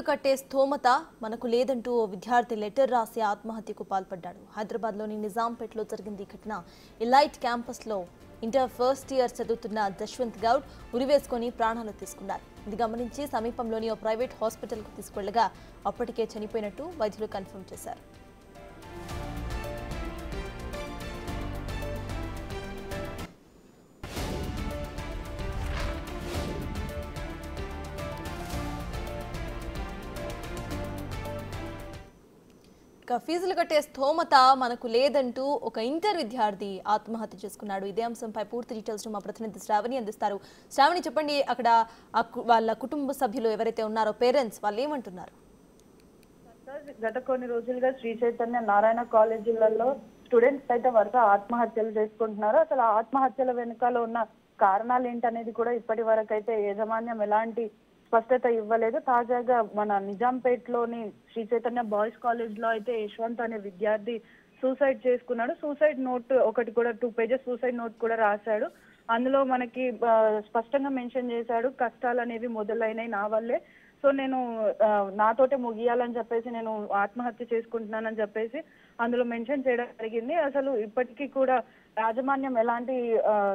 కట్టే స్థోమత మనకు లేదంటూ ఓ విద్యార్థి లెటర్ రాసి ఆత్మహత్యకు పాల్పడ్డాడు. హైదరాబాద్లోని నిజాంపేటలో జరిగింది ఈ ఘటన. ఎలైట్ క్యాంపస్లో ఇంటర్ ఫస్ట్ ఇయర్ చదువుతున్న జశ్వంత్ గౌడ్ ఉరివేసుకొని ప్రాణాలు తీసుకున్నారు. ఇది గమనించి సమీపంలోని ఓ ప్రైవేట్ హాస్పిటల్కు తీసుకెళ్లగా అప్పటికే చనిపోయినట్టు వైద్యులు కన్ఫర్మ్ చేశారు. ఫీజులు కట్టే స్థోమత మనకు లేదంటూ ఒక ఇంటర్ విద్యార్థి ఆత్మహత్య చేసుకున్నాడు. ఇదే అంశంపై పూర్తి డీటెయిల్స్ మా ప్రతినిధి శ్రావణి అందిస్తారు. శ్రావణి, చెప్పండి, అక్కడ వాళ్ళ కుటుంబ సభ్యులు ఎవరైతే ఉన్నారో పేరెంట్స్ వాళ్ళు ఏమంటున్నారు? గత కొన్ని రోజులుగా శ్రీ చైతన్య నారాయణ కాలేజీలలో స్టూడెంట్స్ అయితే వరుస ఆత్మహత్యలు చేసుకుంటున్నారు. అసలు ఆత్మహత్యల వెనుకాల ఉన్న కారణాలు ఏంటనేది కూడా ఇప్పటి వరకు అయితే యాజమాన్యం ఎలాంటి స్పష్టత ఇవ్వలేదు. తాజాగా మన నిజాంపేటలోని శ్రీ చైతన్య బాయ్స్ కాలేజ్ లో అయితే యశ్వంత్ అనే విద్యార్థి సూసైడ్ చేసుకున్నాడు. సూసైడ్ నోట్ ఒకటి కూడా 2 పేజెస్ సూసైడ్ నోట్ కూడా రాశాడు. అందులో మనకి స్పష్టంగా మెన్షన్ చేశాడు, కష్టాలు అనేవి మొదలైనవి నా వల్లే, సో నేను నాతోటే ముగియాలని చెప్పేసి నేను ఆత్మహత్య చేసుకుంటున్నానని చెప్పేసి అందులో మెన్షన్ చేయడం జరిగింది. అసలు ఇప్పటికీ కూడా యాజమాన్యం ఎలాంటి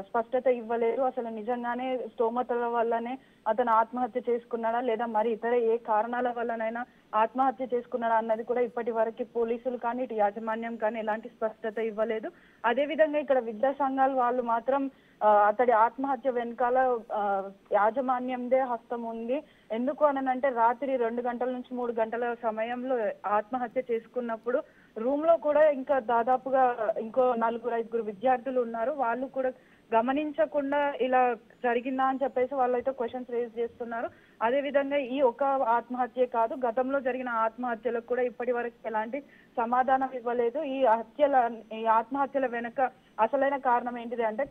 స్పష్టత ఇవ్వలేదు. అసలు నిజంగానే స్తోమతల వల్లనే అతను ఆత్మహత్య చేసుకున్నాడా లేదా మరి ఇతర ఏ కారణాల వల్లనైనా ఆత్మహత్య చేసుకున్నాడా అన్నది కూడా ఇప్పటి వరకు పోలీసులు కానీ ఇటు యాజమాన్యం కానీ ఎలాంటి స్పష్టత ఇవ్వలేదు. అదే విధంగా ఇక్కడ విద్యా సంఘాల వాళ్ళు మాత్రం అతడి ఆత్మహత్య వెనకాల యాజమాన్యందే హస్తం ఉంది. ఎందుకు అనంటే రాత్రి 2 గంటల నుంచి 3 గంటల సమయంలో ఆత్మహత్య చేసుకున్నప్పుడు రూమ్ లో కూడా ఇంకా దాదాపుగా ఇంకో 4-5 విద్యార్థులు ఉన్నారు. వాళ్ళు కూడా గమనించకుండా ఇలా జరిగిందా అని చెప్పేసి వాళ్ళైతే క్వశ్చన్స్ రేజ్ చేస్తున్నారు. అదే విధంగా ఈ ఒక ఆత్మహత్య కాదు, గతంలో జరిగిన ఆత్మహత్యలకు కూడా ఇప్పటి వరకు ఎలాంటి సమాధానం ఇవ్వలేదు. ఈ ఆత్మహత్యల వెనుక అసలైన కారణం ఏంటిది అంటే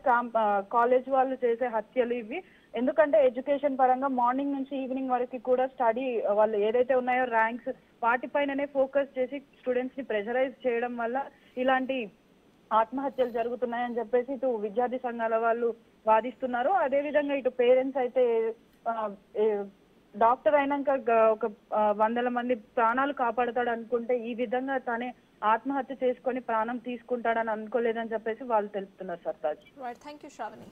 కాలేజ్ వాళ్ళు చేసే హత్యలు ఇవి. ఎందుకంటే ఎడ్యుకేషన్ పరంగా మార్నింగ్ నుంచి ఈవినింగ్ వరకు కూడా స్టడీ వాళ్ళు ఏదైతే ఉన్నాయో ర్యాంక్స్ వాటిపైననే ఫోకస్ చేసి స్టూడెంట్స్ ని ప్రెషరైజ్ చేయడం వల్ల ఇలాంటి ఆత్మహత్యలు జరుగుతున్నాయని చెప్పేసి ఇటు విద్యార్థి సంఘాల వాళ్ళు వాదిస్తున్నారు. అదే విధంగా ఇటు పేరెంట్స్ అయితే డాక్టర్ అయినాక ఒక 100 మంది ప్రాణాలు కాపాడతాడు అనుకుంటే ఈ విధంగా తనే ఆత్మహత్య చేసుకొని ప్రాణం తీసుకుంటాడని అనుకోలేదని చెప్పేసి వాళ్ళు తెలుపుతున్నారు. సర్తాజ్. Thank you Shravani.